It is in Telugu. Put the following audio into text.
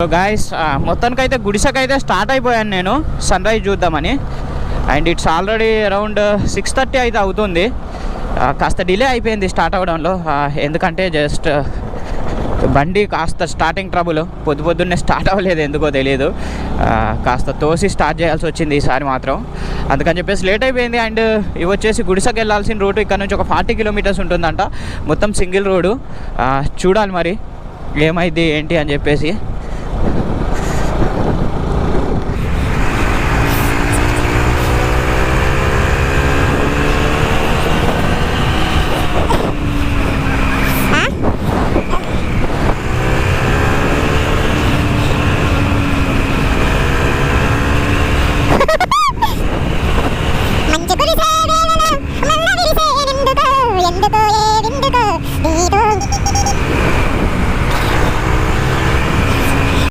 సో గాయస్ మొత్తానికైతే గుడిసెకైతే స్టార్ట్ అయిపోయాను నేను సన్ రైజ్ చూద్దామని. అండ్ ఇట్స్ ఆల్రెడీ అరౌండ్ 6:30 అయితే అవుతుంది. కాస్త డిలే అయిపోయింది స్టార్ట్ అవ్వడంలో, ఎందుకంటే జస్ట్ బండి కాస్త స్టార్టింగ్ ట్రబుల్, పొద్దున్నే స్టార్ట్ అవ్వలేదు ఎందుకో తెలియదు. కాస్త తోసి స్టార్ట్ చేయాల్సి వచ్చింది ఈసారి మాత్రం, అందుకని చెప్పేసి లేట్ అయిపోయింది. అండ్ ఇవి వచ్చేసి గుడిసెకి వెళ్ళాల్సిన రూట్ ఇక్కడ నుంచి ఒక 40 కిలోమీటర్స్ ఉంటుందంట, మొత్తం సింగిల్ రోడ్డు. చూడాలి మరి ఏమైంది ఏంటి అని చెప్పేసి.